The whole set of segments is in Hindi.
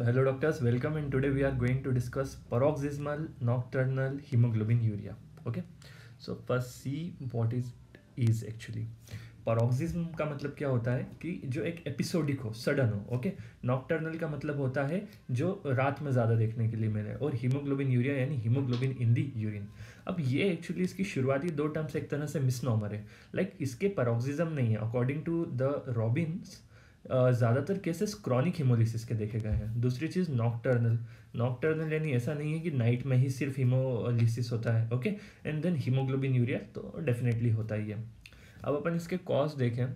So hello doctors, welcome, and today we are going to discuss paroxysmal nocturnal hemoglobinuria. Okay, so first see what is actually paroxysm का मतलब क्या होता है कि जो एक एपिसोडिक हो, सडन हो. ओके, नॉक्टर्नल का मतलब होता है जो रात में ज़्यादा देखने के लिए मिले, और हीमोग्लोबिन यूरिया यानी हीमोग्लोबिन इन दी यूरिन. अब ये एक्चुअली इसकी शुरुआती दो टर्म्स एक तरह से मिसनॉमर है. लाइक इसके paroxysm नहीं है. अकॉर्डिंग टू द रॉबिन्स ज़्यादातर केसेस क्रॉनिक हिमोलिसिस के देखे गए हैं. दूसरी चीज़ नॉक्टर्नल. नॉक्टर्नल यानी ऐसा नहीं है कि नाइट में ही सिर्फ हिमोलिसिस होता है. Okay, and then haemoglobin urea तो डेफिनेटली होता ही है. अब अपन इसके कॉज देखें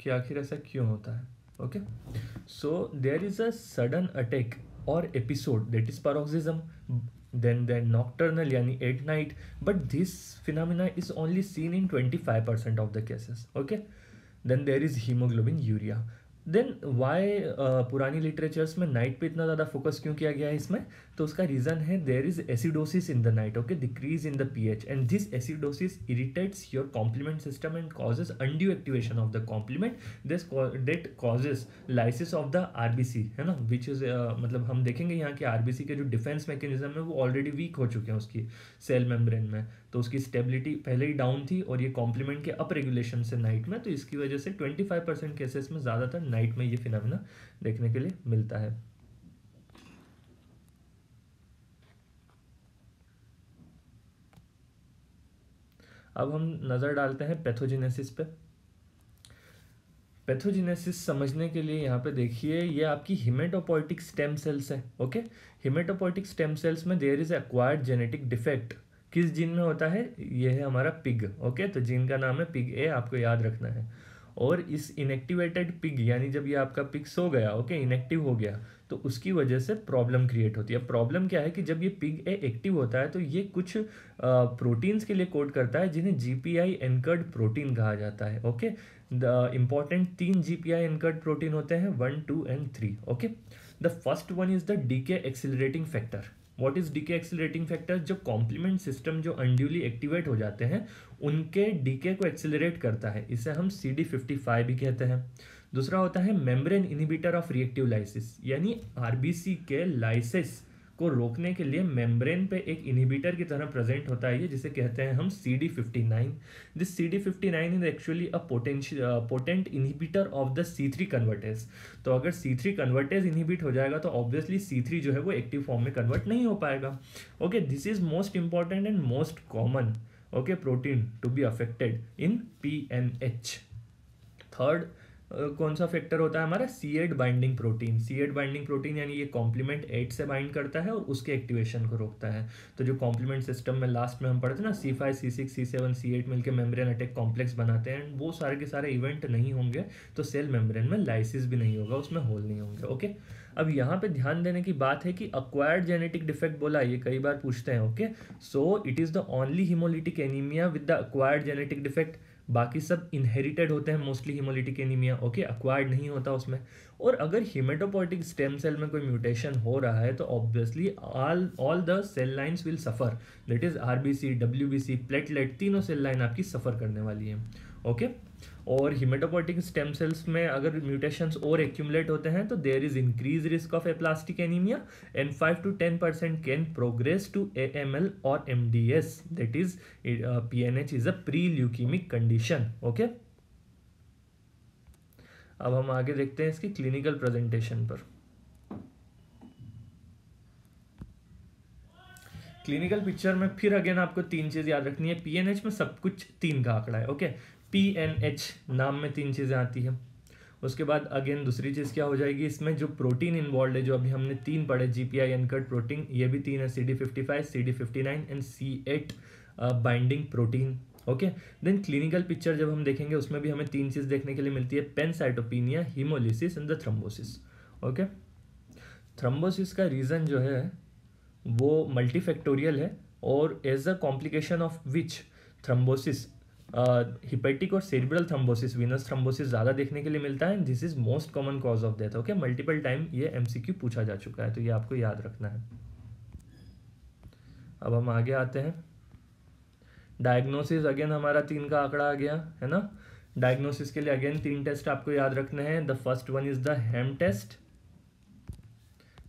कि आखिर ऐसा क्यों होता है. Okay, so there is a sudden attack or episode that is paroxysm, then nocturnal yani at night, but this phenomena is only seen in 25% of the cases. Okay, then there is hemoglobin urea. Then why पुरानी लिटरेचर्स में नाइट पे इतना ज़्यादा फोकस क्यों किया गया है इसमें, तो उसका रीज़न है there is acidosis in the night. Okay, decrease in the pH, and this acidosis irritates your complement system and causes undue activation of the complement. This that causes lysis of the RBC, है ना, विच इज़ मतलब हम देखेंगे यहाँ कि आरबीसी के जो डिफेंस मैकेनिज्म है वो ऑलरेडी वीक हो चुके हैं उसकी सेल मेम्ब्रेन में. तो उसकी स्टेबिलिटी पहले ही डाउन थी, और ये कॉम्प्लीमेंट के अप रेगुलेशन से नाइट में, तो इसकी वजह से 25% केसेस में ज़्यादातर नाइट में ये फिनोमेना देखने के लिए मिलता है. अब हम नज़र डालते हैं पैथोजेनेसिस पे. पैथोजेनेसिस समझने के लिए यहाँ पे देखिए, ये आपकी हिमेटोपोइटिक स्टेम सेल्स है. ओके, हिमेटोपोइटिक स्टेम सेल्स में there is acquired genetic defect. किस जीन में होता है, ये है हमारा पिग. ओके, तो जीन का नाम है पिग ए, आपको याद रखना है. और इस इनएक्टिवेटेड पिग यानी जब ये आपका पिग सो गया, ओके, इनएक्टिव हो गया, तो उसकी वजह से प्रॉब्लम क्रिएट होती है. प्रॉब्लम क्या है कि जब ये पिग ए एक्टिव होता है तो ये कुछ प्रोटीन्स के लिए कोड करता है जिन्हें जीपीआई एनकर्ड प्रोटीन कहा जाता है. Okay, the important 3 GPI anchored protein होते हैं, 1, 2 and 3. Okay, the first one is the decay accelerating factor. What is decay accelerating factor? जो कॉम्प्लीमेंट सिस्टम जो अनड्यूली एक्टिवेट हो जाते हैं उनके डीके को एक्सिलरेट करता है, इसे हम CD55 भी कहते हैं. दूसरा होता है membrane inhibitor of reactive lysis, यानी आरबीसी के लाइसिस को रोकने के लिए मेम्ब्रेन पे एक इनहिबिटर की तरह प्रेजेंट होता है, जिसे कहते हैं हम CD59. This CD59 is actually a potent inhibitor of the C3 convertase. तो अगर C3 कन्वर्टेज इनहिबिट हो जाएगा तो ऑब्वियसली C3 जो है वो एक्टिव फॉर्म में कन्वर्ट नहीं हो पाएगा. Okay, this is most important and most common okay protein to be affected in PNH. Third कौन सा फैक्टर होता है हमारा? C8 binding protein. C8 binding protein यानी ये कॉम्प्लीमेंट 8 से बाइंड करता है और उसके एक्टिवेशन को रोकता है. तो जो कॉम्प्लीमेंट सिस्टम में लास्ट में हम पढ़ते हैं ना, C5 C6 C7 C8 मिलकर मेम्ब्रेन अटैक कॉम्प्लेक्स बनाते हैं, वो सारे के सारे इवेंट नहीं होंगे तो सेल मेम्ब्रेन में लाइसिस भी नहीं होगा, उसमें होल नहीं होंगे. ओके, अब यहाँ पे ध्यान देने की बात है कि अक्वायर्ड जेनेटिक डिफेक्ट बोला, ये कई बार पूछते हैं. Okay, so it is the only haemolytic anaemia with the acquired genetic defect. बाकी सब इनहेरिटेड होते हैं mostly haemolytic anaemia. Okay, acquired नहीं होता उसमें. और अगर हिमेटोपोइटिक स्टेम सेल में कोई म्यूटेशन हो रहा है तो obviously all the cell lines will suffer. That is RBC, WBC, platelet, तीनों सेल लाइन आपकी सफ़र करने वाली है. ओके, और हिमेटोपोइटिक स्टेम सेल्स में अगर म्यूटेशंस और एक्यूमुलेट होते हैं तो there is increase risk of aplastic anaemia, and 5 to 10% can progress to AML और MDS. That is PNH is a pre leukaemic condition. Okay, अब हम आगे देखते हैं इसकी क्लिनिकल प्रेजेंटेशन पर. क्लिनिकल पिक्चर में फिर अगेन आपको 3 चीज़ याद रखनी है. PNH में सब कुछ 3 का आंकड़ा है. ओके, PNH नाम में 3 चीज़ें आती हैं. उसके बाद अगेन दूसरी चीज़ क्या हो जाएगी, इसमें जो प्रोटीन इन्वॉल्व है, जो अभी हमने 3 पढ़े, GPI एनकर्ड प्रोटीन, ये भी 3 है, CD55, CD59 and C8 binding protein. Okay, then clinical picture जब हम देखेंगे उसमें भी हमें 3 चीज़ देखने के लिए मिलती है, pancytopenia, haemolysis and the thrombosis. Okay, thrombosis का रीज़न जो है वो मल्टीफैक्टोरियल है, और as a complication of which thrombosis hepatic और सेरिब्रल थ्रोम्बोसिस, वीनस थ्रोम्बोसिस ज़्यादा देखने के लिए मिलता है. This is most common cause of death. Okay, multiple time ये MCQ पूछा जा चुका है, तो ये आपको याद रखना है. अब हम आगे आते हैं. डायग्नोसिस अगेन हमारा 3 का आंकड़ा आ गया है ना. डायग्नोसिस के लिए अगेन 3 टेस्ट आपको याद रखने हैं. The first one is the Ham test.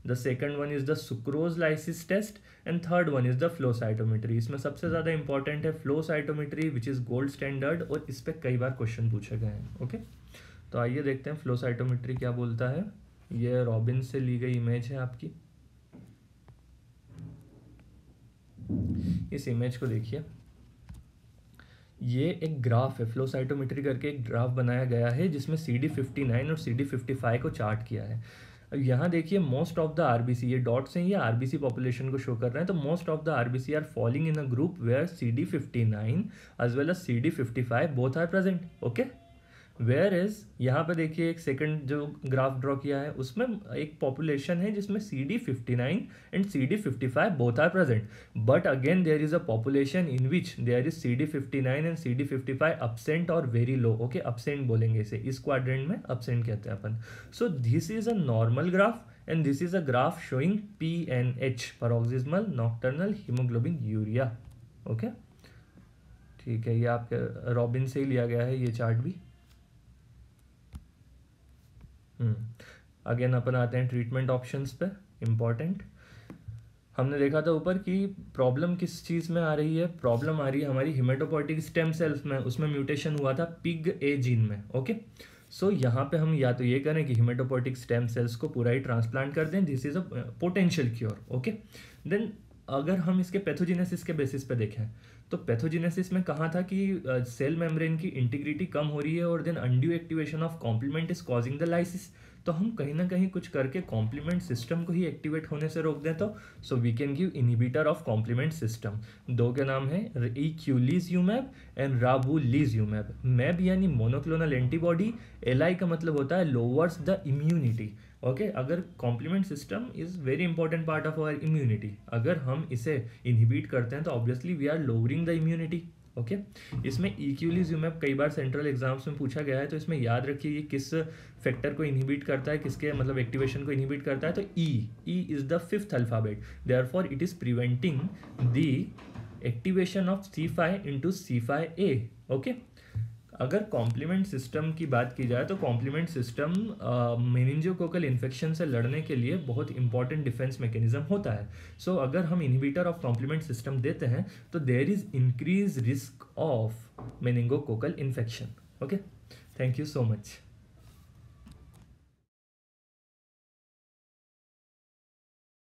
The second one is the sucrose lysis test and third one is the flow cytometry. इसमें सबसे ज़्यादा इंपॉर्टेंट है flow cytometry which is gold standard, और इस पर कई बार क्वेश्चन पूछे गए हैं। ओके, तो आइए देखते हैं फ्लो साइटोमेट्री क्या बोलता है। ये रॉबिन से ली गई इमेज है आपकी, इस इमेज को देखिए, ये एक ग्राफ है, फ्लो साइटोमेट्री करके एक ग्राफ बनाया गया है जिसमें CD59 और CD55 को चार्ट किया है। अब यहाँ देखिए मोस्ट ऑफ द आरबीसी, ये डॉट्स हैं, ये आरबीसी पॉपुलेशन को शो कर रहे हैं। तो most of the RBC are falling in a group where CD59 as well as CD55 both are present. Okay, where is यहाँ पे देखिए एक सेकंड जो ग्राफ ड्रॉ किया है उसमें एक पॉपुलेशन है जिसमें CD59 and CD55 both are present, but again there is a population in which there is CD59 and CD55 absent or very low. Okay, absent बोलेंगे इसे, इस क्वाड्रेंट में absent कहते हैं अपन। So this is a normal graph and this is a graph showing PNH, paroxysmal nocturnal hemoglobin urea। Okay, ठीक है, ये आपके रॉबिन से ही लिया गया है ये चार्ट भी। अगेन अपन आते हैं ट्रीटमेंट ऑप्शंस पे। इम्पॉर्टेंट, हमने देखा था ऊपर कि प्रॉब्लम किस चीज़ में आ रही है, प्रॉब्लम आ रही है हमारी हिमेटोपोइटिक स्टेम सेल्स में, उसमें म्यूटेशन हुआ था पिग ए जीन में। ओके, सो यहाँ पे हम या तो ये करें कि हिमेटोपोइटिक स्टेम सेल्स को पूरा ही ट्रांसप्लांट कर दें, this is a potential cure. Okay, then अगर हम इसके पैथोजेनेसिस के बेसिस पे देखें तो पैथोजेनेसिस में कहा था कि सेल मेम्ब्रेन की इंटीग्रिटी कम हो रही है और then undue activation of complement is causing the lysis. तो हम कहीं ना कहीं कुछ करके कॉम्प्लीमेंट सिस्टम को ही एक्टिवेट होने से रोक दें, तो so we can give inhibitor of complement system. दो के नाम है इक्यूलिज्यूमैब एंड राबुलिज्यूमैब। मैब यानी मोनोक्लोनल एंटीबॉडी, एलआई का मतलब होता है लोअर्स द इम्यूनिटी। ओके, अगर complement system is very important part of our immunity, अगर हम इसे इनहिबिट करते हैं तो obviously we are lowering the immunity. Okay, इसमें इक्यूलिज्यूमैब कई बार सेंट्रल एग्जाम्स में पूछा गया है, तो इसमें याद रखिए ये किस फैक्टर को इनहिबिट करता है, किसके मतलब एक्टिवेशन को इनहिबिट करता है। तो E is the fifth alphabet, therefore it is preventing the activation of C5 into C5a। Okay, अगर कॉम्प्लीमेंट सिस्टम की बात की जाए तो कॉम्प्लीमेंट सिस्टम मेनिंजोकोकल इन्फेक्शन से लड़ने के लिए बहुत इंपॉर्टेंट डिफेंस मैकेनिज्म होता है। सो अगर हम इनहिबिटर ऑफ कॉम्प्लीमेंट सिस्टम देते हैं तो there is increase risk of meningococcal infection. Okay, thank you so much.